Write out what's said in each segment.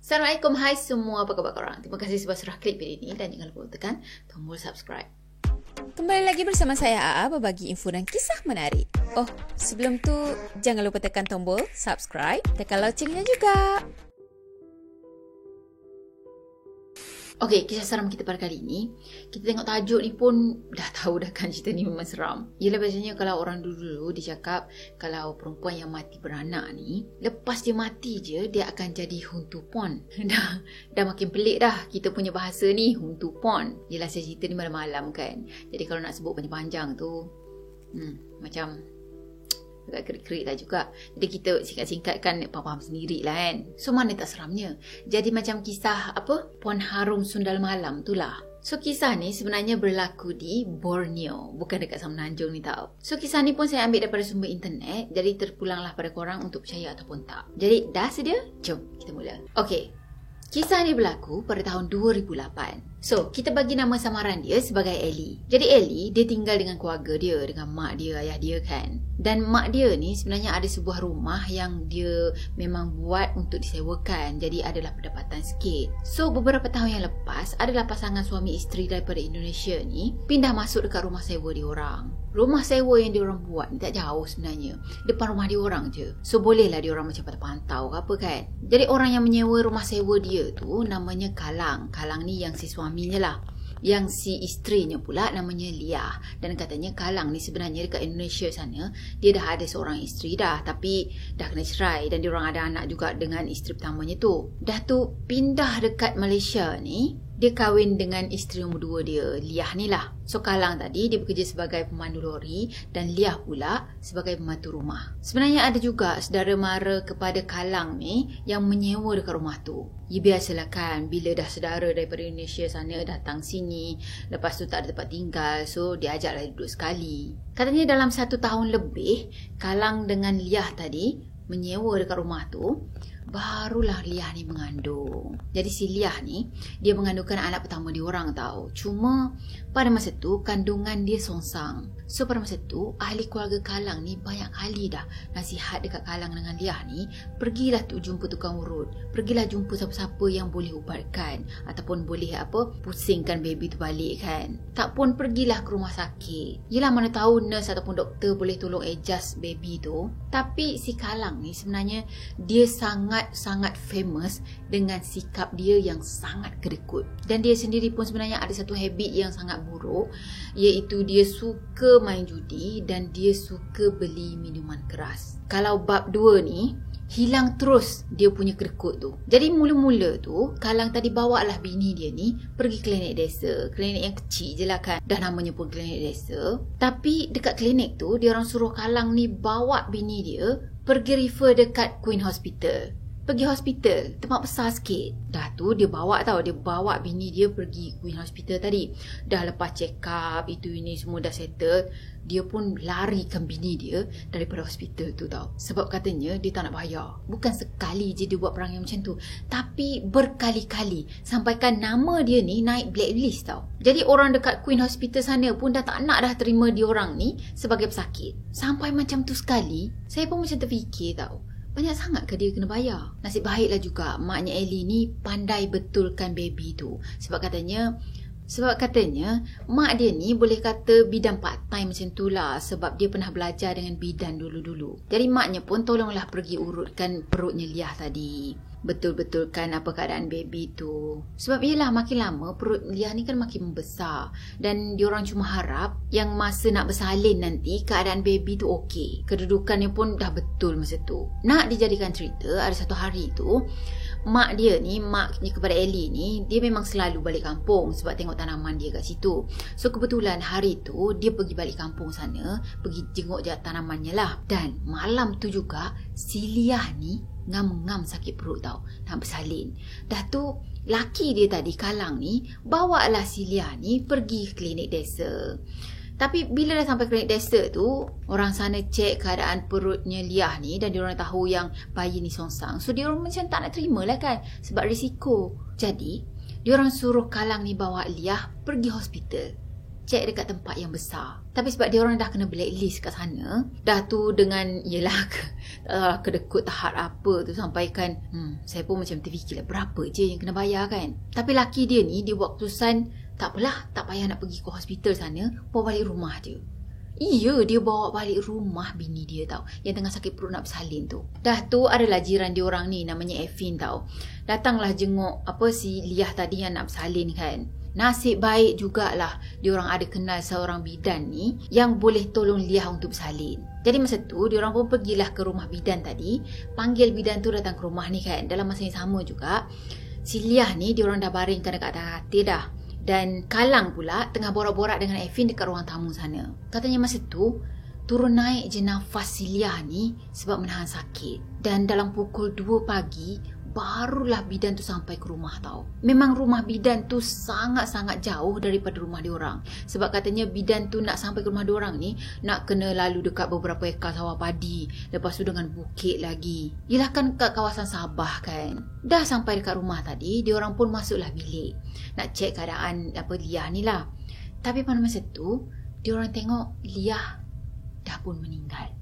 Assalamualaikum, hai semua, apa khabar korang? Terima kasih sebab sudah klik video ini dan jangan lupa tekan tombol subscribe. Kembali lagi bersama saya AA berbagi info dan kisah menarik. Oh, sebelum tu jangan lupa tekan tombol subscribe, tekan loncengnya juga. Okey, kisah seram kita pada kali ini, kita tengok tajuk ni pun dah tahu dah kan cerita ni memang seram. Yelah, biasanya kalau orang dulu dia cakap kalau perempuan yang mati beranak ni, lepas dia mati je dia akan jadi huntu pon. dah makin pelik dah kita punya bahasa ni, huntu pon. Yelah, saya cerita ni malam-malam kan. Jadi kalau nak sebut panjang-panjang tu macam agak kerik-kerik lah juga. Jadi kita singkat-singkatkan, faham sendiri lah kan. So mana tak seramnya. Jadi macam kisah Puan Harum Sundal Malam tu lah. So kisah ni sebenarnya berlaku di Borneo, bukan dekat Semenanjung ni tau. So kisah ni pun saya ambil daripada sumber internet, jadi terpulanglah pada korang untuk percaya ataupun tak. Jadi dah sedia? Jom kita mula. Okey, kisah ni berlaku pada tahun 2008. So, kita bagi nama samaran dia sebagai Ellie. Jadi Ellie, dia tinggal dengan keluarga dia, dengan mak dia, ayah dia kan. Dan mak dia ni sebenarnya ada sebuah rumah yang dia memang buat untuk disewakan. Jadi adalah pendapatan sikit. So, beberapa tahun yang lepas, adalah pasangan suami isteri daripada Indonesia ni pindah masuk dekat rumah sewa diorang. Rumah sewa yang diorang buat ni tak jauh sebenarnya. Depan rumah diorang je. So, bolehlah diorang macam pantau ke apa kan. Jadi orang yang menyewa rumah sewa dia tu namanya Kalang. Kalang ni yang si suaminya lah. Yang si isterinya pula namanya Liah. Dan katanya Kalang ni sebenarnya dekat Indonesia sana dia dah ada seorang isteri dah, tapi dah kena cerai dan diorang ada anak juga dengan isteri pertamanya tu. Dah tu pindah dekat Malaysia ni, dia kahwin dengan isteri nombor 2 dia, Liah ni lah. So Kalang tadi dia bekerja sebagai pemandu lori dan Liah pula sebagai pembantu rumah. Sebenarnya ada juga saudara mara kepada Kalang ni yang menyewa dekat rumah tu. Ya biasalah kan, bila dah saudara daripada Indonesia sana datang sini, lepas tu tak ada tempat tinggal, so dia ajaklah duduk sekali. Katanya dalam 1 tahun lebih, Kalang dengan Liah tadi menyewa dekat rumah tu, barulah Liah ni mengandung. Jadi si Liah ni, dia mengandungkan anak pertama diorang tau. Cuma pada masa tu kandungan dia songsang. So pada masa tu ahli keluarga Kalang ni banyak kali dah nasihat dekat Kalang dengan Liah ni, pergilah tu jumpa tukang urut, pergilah jumpa siapa-siapa yang boleh ubatkan ataupun boleh pusingkan baby tu balik kan. Tak pun pergilah ke rumah sakit. Yelah, mana tahu nurse ataupun doktor boleh tolong adjust baby tu. Tapi si Kalang ni sebenarnya dia sangat famous dengan sikap dia yang sangat kedekut. Dan dia sendiri pun sebenarnya ada satu habit yang sangat buruk, iaitu dia suka main judi dan dia suka beli minuman keras. Kalau bab 2 ni, hilang terus dia punya kedekut tu. Jadi mula-mula tu Kalang tadi bawa lah bini dia ni pergi klinik desa. Klinik yang kecil je lah kan, dah namanya pun klinik desa. Tapi dekat klinik tu dia orang suruh Kalang ni bawa bini dia pergi refer dekat Queen Hospital. Pergi hospital, tempat besar sikit. Dah tu dia bawa bini dia pergi Queen Hospital tadi. Dah lepas check up, itu ini semua dah settle, dia pun larikan bini dia daripada hospital tu tau. Sebab katanya dia tak nak bayar. Bukan sekali je dia buat perangai macam tu, tapi berkali-kali, sampaikan nama dia ni naik blacklist tau. Jadi orang dekat Queen Hospital sana pun dah tak nak dah terima diorang ni sebagai pesakit. Sampai macam tu sekali, saya pun macam terfikir tau, banyak sangat ke dia kena bayar? Nasib baiklah juga maknya Ellie ni pandai betulkan baby tu. Sebab katanya mak dia ni boleh kata bidan part time macam tu lah. Sebab dia pernah belajar dengan bidan dulu-dulu. Jadi maknya pun tolonglah pergi urutkan perutnya Liah tadi, betul-betulkan apa keadaan baby tu. Sebab yelah, makin lama perut Liah ni kan makin membesar. Dan diorang cuma harap yang masa nak bersalin nanti keadaan baby tu okey. Kedudukannya pun dah betul masa tu. Nak dijadikan cerita, ada satu hari tu maknya kepada Ellie ni, dia memang selalu balik kampung sebab tengok tanaman dia kat situ. So kebetulan hari tu dia pergi balik kampung sana, pergi jenguk je tanamannya lah. Dan malam tu juga si Liah ni ngam-ngam sakit perut tau, nak bersalin. Dah tu laki dia tadi, Kalang ni, bawalah si Liah ni pergi klinik desa. Tapi bila dah sampai klinik desa tu, orang sana cek keadaan perutnya Liah ni dan diorang tahu yang bayi ni songsang. So diorang macam tak nak terima lah kan, sebab risiko. Jadi diorang suruh Kalang ni bawa Liah pergi hospital. cek dekat tempat yang besar. Tapi sebab dia orang dah kena blacklist kat sana, dah tu dengan kedekut tahap apa tu sampaikan saya pun macam terfikirlah berapa je yang kena bayar kan. Tapi laki dia ni, dia buat keputusan tak apalah, tak payah nak pergi ke hospital sana, bawa balik rumah je. Iya, dia bawa balik rumah bini dia tau, yang tengah sakit perut nak bersalin tu. Dah tu adalah jiran dia orang ni, namanya Evin tau. Datanglah jenguk si Liah tadi yang nak bersalin kan. Nasib baik jugalah dia orang ada kenal seorang bidan ni yang boleh tolong Liah untuk bersalin. Jadi masa tu dia orang pun pergilah ke rumah bidan tadi, panggil bidan tu datang ke rumah ni kan. Dalam masa yang sama juga, si Liah ni dia orang dah baringkan dekat atas katil dah. Dan Kalang pula tengah borak-borak dengan Evin dekat ruang tamu sana. Katanya masa tu turun naik je nafas si Liah ni sebab menahan sakit. Dan dalam pukul 2 pagi barulah bidan tu sampai ke rumah tau. Memang rumah bidan tu sangat-sangat jauh daripada rumah diorang. Sebab katanya bidan tu nak sampai ke rumah diorang ni nak kena lalu dekat beberapa ekar sawah padi. Lepas tu dengan bukit lagi. Yelah kan kat kawasan Sabah kan. Dah sampai dekat rumah tadi, diorang pun masuklah bilik nak cek keadaan Liah ni lah. Tapi pada masa tu diorang tengok Liah dah pun meninggal.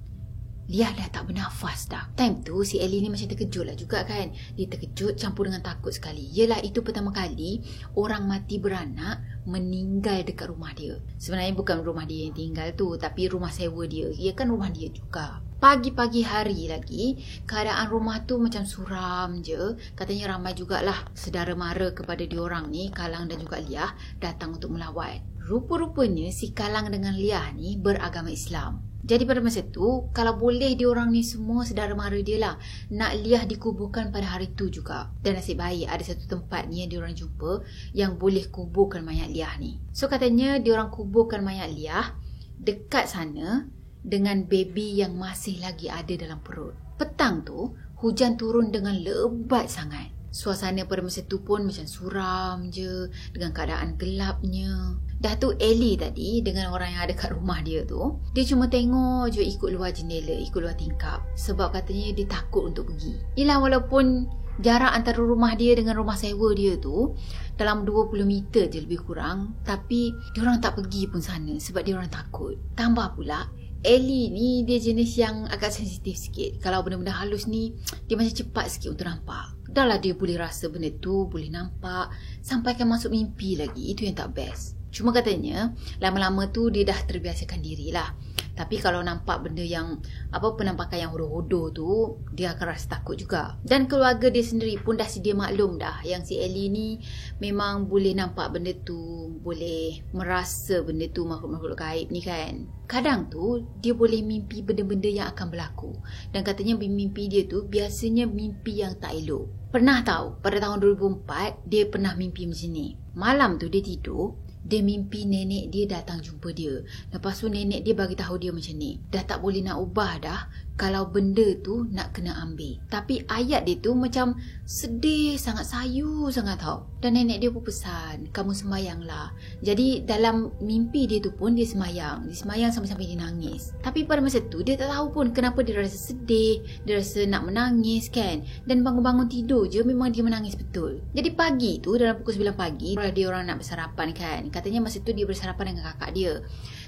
Liah dah tak bernafas dah. Time tu si Ellie ni macam terkejut lah juga kan. Dia terkejut campur dengan takut sekali. Yelah itu pertama kali orang mati beranak meninggal dekat rumah dia. Sebenarnya bukan rumah dia yang tinggal tu, tapi rumah sewa dia. Ia kan rumah dia juga. Pagi-pagi hari lagi, keadaan rumah tu macam suram je. Katanya ramai jugalah saudara mara kepada diorang ni, Kalang dan juga Liah, datang untuk melawat. Rupa-rupanya si Kalang dengan Liah ni beragama Islam. Jadi pada masa tu, kalau boleh diorang ni semua saudara mara dia lah, nak Liah dikuburkan pada hari tu juga. Dan nasib baik ada satu tempat ni yang diorang jumpa yang boleh kuburkan mayat Liah ni. So katanya diorang kuburkan mayat Liah dekat sana dengan baby yang masih lagi ada dalam perut. Petang tu, hujan turun dengan lebat sangat. Suasana pada masa tu pun macam suram je, dengan keadaan gelapnya. Dah tu Ellie tadi dengan orang yang ada kat rumah dia tu, dia cuma tengok je ikut luar jendela, ikut luar tingkap. Sebab katanya dia takut untuk pergi. Yelah walaupun jarak antara rumah dia dengan rumah sewa dia tu dalam 20 meter je lebih kurang, tapi diorang tak pergi pun sana sebab diorang takut. Tambah pula Ellie ni dia jenis yang agak sensitif sikit. Kalau benda-benda halus ni dia macam cepat sikit untuk nampak. Dah lah dia boleh rasa benda tu, boleh nampak, sampaikan masuk mimpi lagi. Itu yang tak best. Cuma katanya lama-lama tu dia dah terbiasakan dirilah. Tapi kalau nampak benda yang penampakan yang hodoh-hodoh tu, dia akan rasa takut juga. Dan keluarga dia sendiri pun dah sedia maklum dah yang si Ellie ni memang boleh nampak benda tu, boleh merasa benda tu, makhluk-makhluk gaib ni kan. Kadang tu dia boleh mimpi benda-benda yang akan berlaku. Dan katanya mimpi dia tu biasanya mimpi yang tak elok. Pernah tahu pada tahun 2004 dia pernah mimpi macam ni. Malam tu dia tidur, dia mimpi nenek dia datang jumpa dia. Lepas tu nenek dia bagi tahu dia macam ni, dah tak boleh nak ubah dah kalau benda tu nak kena ambil. Tapi ayat dia tu macam sedih sangat, sayu sangat tau. Dan nenek dia pun pesan, kamu sembayanglah. Jadi dalam mimpi dia tu pun dia sembayang. Dia sembayang sampai-sampai dia nangis. Tapi pada masa tu dia tak tahu pun kenapa dia rasa sedih, dia rasa nak menangis kan. Dan bangun-bangun tidur je memang dia menangis betul. Jadi pagi tu dalam pukul 9 pagi dia orang nak bersarapan kan. Katanya masa tu dia bersarapan dengan kakak dia.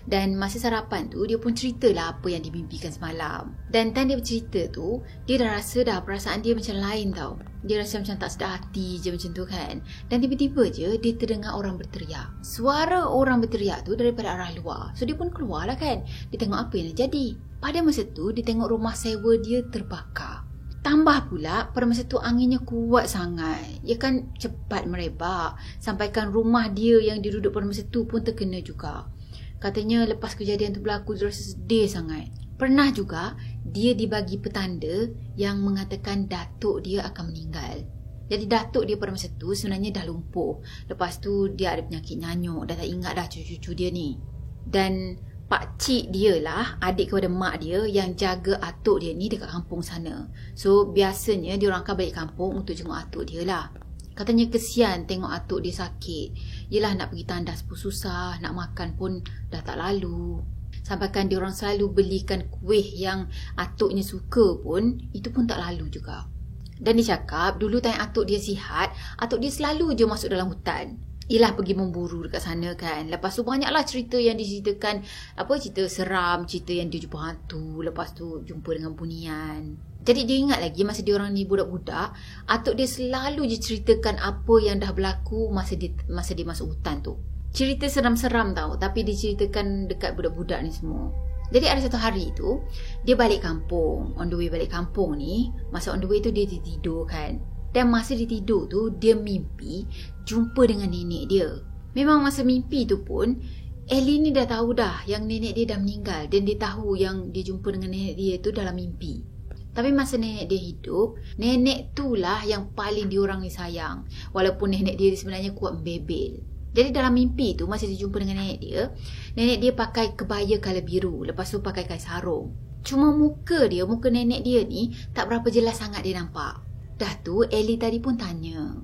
Dan masa sarapan tu dia pun ceritalah apa yang dimimpikan semalam. Dan time dia bercerita tu, dia dah rasa dah perasaan dia macam lain tau. Dia rasa macam tak sedar hati je macam tu kan. Dan tiba-tiba je dia terdengar orang berteriak. Suara orang berteriak tu daripada arah luar. So dia pun keluar lah kan. Dia tengok apa yang dah jadi. Pada masa tu dia tengok rumah sewa dia terbakar. Tambah pula pada masa tu anginnya kuat sangat. Ia kan cepat merebak. Sampaikan rumah dia yang dia duduk pada masa tu pun terkena juga. Katanya lepas kejadian tu berlaku dia rasa sedih sangat. Pernah juga dia dibagi petanda yang mengatakan datuk dia akan meninggal. Jadi datuk dia pada masa tu sebenarnya dah lumpuh. Lepas tu dia ada penyakit nyanyuk, dah tak ingat dah cucu-cucu dia ni. Dan pakcik dia lah, adik kepada mak dia yang jaga atuk dia ni dekat kampung sana. So biasanya dia orang akan balik kampung untuk jenguk atuk dia lah. Katanya kesian tengok atuk dia sakit. Yelah nak pergi tandas pun susah, nak makan pun dah tak lalu. Sampaikan dia orang selalu belikan kuih yang atuknya suka pun, itu pun tak lalu juga. Dan dia cakap dulu time atuk dia sihat, atuk dia selalu je masuk dalam hutan. Yelah pergi memburu dekat sana kan. Lepas tu banyaklah cerita yang diceritakan. Cerita seram, cerita yang dia jumpa hantu. Lepas tu jumpa dengan bunian. Jadi dia ingat lagi masa dia orang ni budak-budak, atuk dia selalu je ceritakan apa yang dah berlaku masa dia masuk hutan tu. Cerita seram-seram tau, tapi diceritakan dekat budak-budak ni semua. Jadi ada satu hari tu, dia balik kampung. On the way balik kampung ni, masa on the way tu dia tidur kan. Dan masa dia tidur tu, dia mimpi jumpa dengan nenek dia. Memang masa mimpi tu pun, Ellie ni dah tahu dah yang nenek dia dah meninggal. Dan dia tahu yang dia jumpa dengan nenek dia tu dalam mimpi. Tapi masa nenek dia hidup, nenek tu lah yang paling diorang ni sayang. Walaupun nenek dia sebenarnya kuat membebel. Jadi dalam mimpi tu, masa dia jumpa dengan nenek dia pakai kebaya colour biru. Lepas tu pakai kain sarung. Cuma muka nenek dia ni tak berapa jelas sangat dia nampak. Dah tu Ellie tadi pun tanya,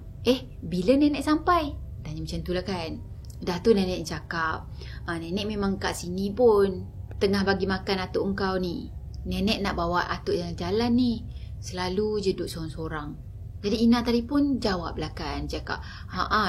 bila nenek sampai? Tanya macam tu lah kan. Dah tu nenek cakap, nenek memang kat sini pun, tengah bagi makan atuk engkau ni. Nenek nak bawa atuk jalan-jalan ni. Selalu je duduk sorang-sorang. Jadi Ina tadi pun jawab lah kan. Cakap,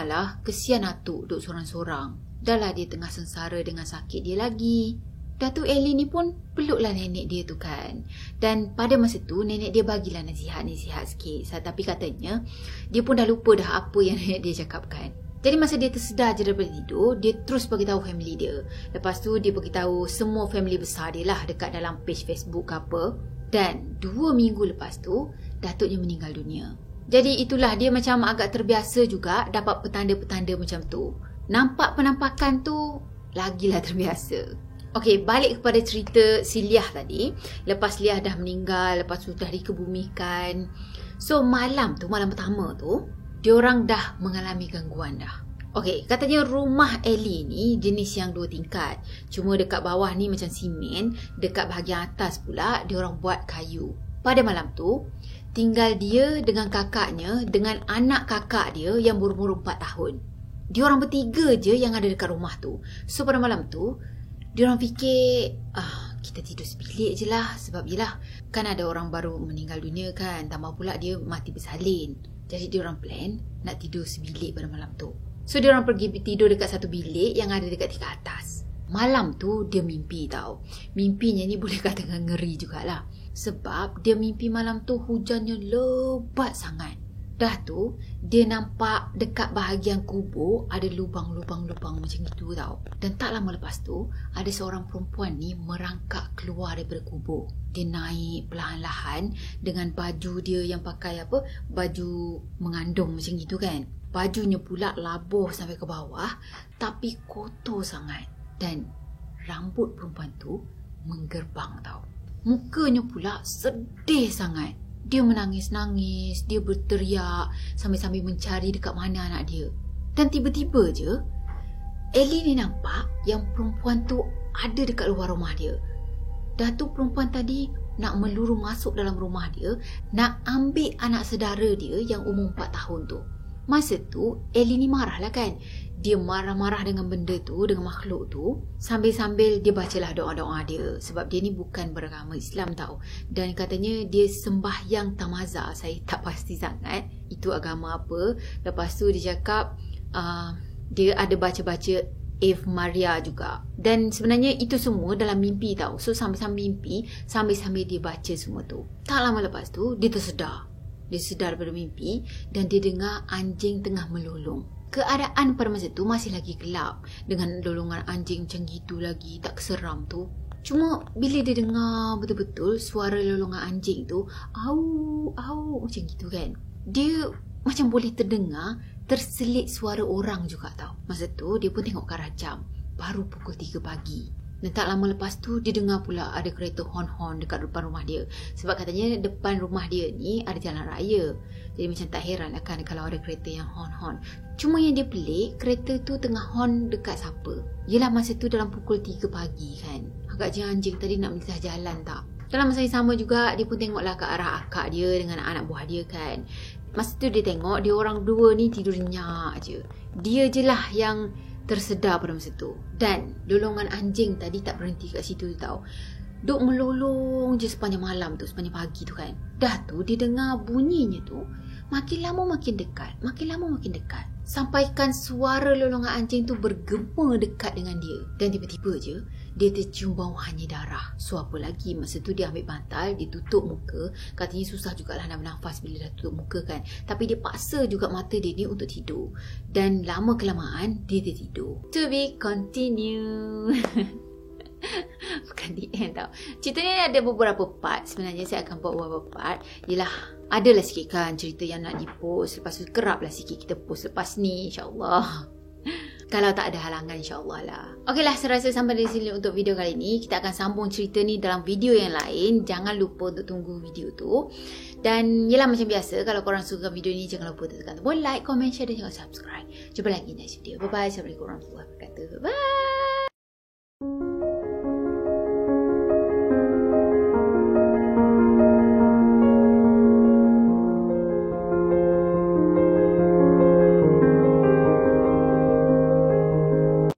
lah, kesian atuk duduk sorang-sorang. Dah lah dia tengah sengsara dengan sakit dia lagi. Dah tu Ellie ni pun peluklah nenek dia tu kan. Dan pada masa tu nenek dia bagilah nasihat sikit. Tapi katanya dia pun dah lupa dah apa yang nenek dia cakapkan. Jadi masa dia tersedar je daripada tidur, dia terus beritahu family dia. Lepas tu dia beritahu semua family besar dia lah dekat dalam page Facebook apa. Dan 2 minggu lepas tu, datuknya meninggal dunia. Jadi itulah dia macam agak terbiasa juga dapat petanda-petanda macam tu. Nampak penampakan tu, lagilah terbiasa. Okey, balik kepada cerita si Liah tadi. Lepas Liah dah meninggal, lepas tu dah dikebumikan. So malam pertama tu, diorang dah mengalami gangguan dah. Okey, katanya rumah Ellie ni jenis yang 2 tingkat. Cuma dekat bawah ni macam simen, dekat bahagian atas pula diorang buat kayu. Pada malam tu, tinggal dia dengan kakaknya dengan anak kakak dia yang berumur 4 tahun. Diorang bertiga je yang ada dekat rumah tu. So pada malam tu, diorang fikir, kita tidur sebilik je lah. Sebab yelah, kan ada orang baru meninggal dunia kan. Tambah pula dia mati bersalin. Jadi diorang plan nak tidur sebilik pada malam tu. So diorang pergi tidur dekat satu bilik yang ada dekat tingkat atas. Malam tu dia mimpi tau. Mimpinya ni boleh katakan ngeri jugalah. Sebab dia mimpi malam tu hujannya lebat sangat. Dah tu dia nampak dekat bahagian kubur ada lubang-lubang macam itu tau. Dan tak lama lepas tu ada seorang perempuan ni merangkak keluar daripada kubur. Dia naik perlahan-lahan dengan baju dia yang pakai baju mengandung macam itu kan. Bajunya pula labuh sampai ke bawah tapi kotor sangat. Dan rambut perempuan tu menggerbang tau. Mukanya pula sedih sangat. Dia menangis-nangis, dia berteriak sambil-sambil mencari dekat mana anak dia. Dan tiba-tiba je, Ellie ni nampak yang perempuan tu ada dekat luar rumah dia. Dah tu perempuan tadi nak meluru masuk dalam rumah dia, nak ambil anak saudara dia yang umur 4 tahun tu. Masa tu, Ellie ni marah lah kan. Dia marah-marah dengan benda tu, dengan makhluk tu. Sambil-sambil dia bacalah doa-doa dia. Sebab dia ni bukan beragama Islam tau. Dan katanya dia sembahyang tamaza. Saya tak pasti sangat itu agama apa. Lepas tu dia cakap dia ada baca-baca Ave Maria juga. Dan sebenarnya itu semua dalam mimpi tau. So sambil-sambil mimpi, sambil-sambil dia baca semua tu. Tak lama lepas tu dia tersedar. Dia sedar daripada mimpi dan dia dengar anjing tengah melolong. Keadaan pada masa tu masih lagi gelap dengan lolongan anjing macam gitu lagi, tak seram tu. Cuma bila dia dengar betul-betul suara lolongan anjing tu, au macam gitu kan. Dia macam boleh terdengar terselit suara orang juga tau. Masa tu dia pun tengok ke arah jam. Baru pukul 3 pagi. Dan tak lama lepas tu dia dengar pula ada kereta hon-hon dekat depan rumah dia. Sebab katanya depan rumah dia ni ada jalan raya. Jadi macam tak heran lah kan kalau ada kereta yang hon-hon. Cuma yang dia pelik, kereta tu tengah hon dekat siapa? Yelah masa tu dalam pukul 3 pagi kan. Agaknya anjing tadi nak melintas jalan tak? Dalam masa yang sama juga dia pun tengoklah ke arah akak dia dengan anak buah dia kan. Masa tu dia tengok dia orang dua ni tidur nyenyak je. Dia je lah yang tersedar pada masa tu. Dan lolongan anjing tadi tak berhenti kat situ tau. Duk melolong je sepanjang malam tu, sepanjang pagi tu kan. Dah tu dia dengar bunyinya tu Makin lama makin dekat. Makin lama makin dekat. Sampaikan suara lolongan anjing tu bergema dekat dengan dia. Dan tiba-tiba je, dia tercium bawahannya darah. So apa lagi, masa tu dia ambil bantal, dia tutup muka. Katanya susah jugalah nak bernafas bila dah tutup muka kan. Tapi dia paksa juga mata dia ni untuk tidur. Dan lama kelamaan, dia tertidur. To be continue. Bukan the end tau. Cerita ni ada beberapa part. Sebenarnya saya akan buat beberapa part. Yelah, adalah sikit kan cerita yang nak di-post. Lepas tu kerap lah sikit kita post lepas ni, insyaAllah. Kalau tak ada halangan, insyaAllah lah. Okeylah, saya rasa sampai dari sini untuk video kali ni. Kita akan sambung cerita ni dalam video yang lain. Jangan lupa untuk tunggu video tu. Dan yelah, macam biasa, kalau korang suka video ni, jangan lupa tekan tombol like, comment, share dan jangan subscribe. Jumpa lagi next video. Bye-bye. Assalamualaikum warahmatullahi wabarakatuh. Bye.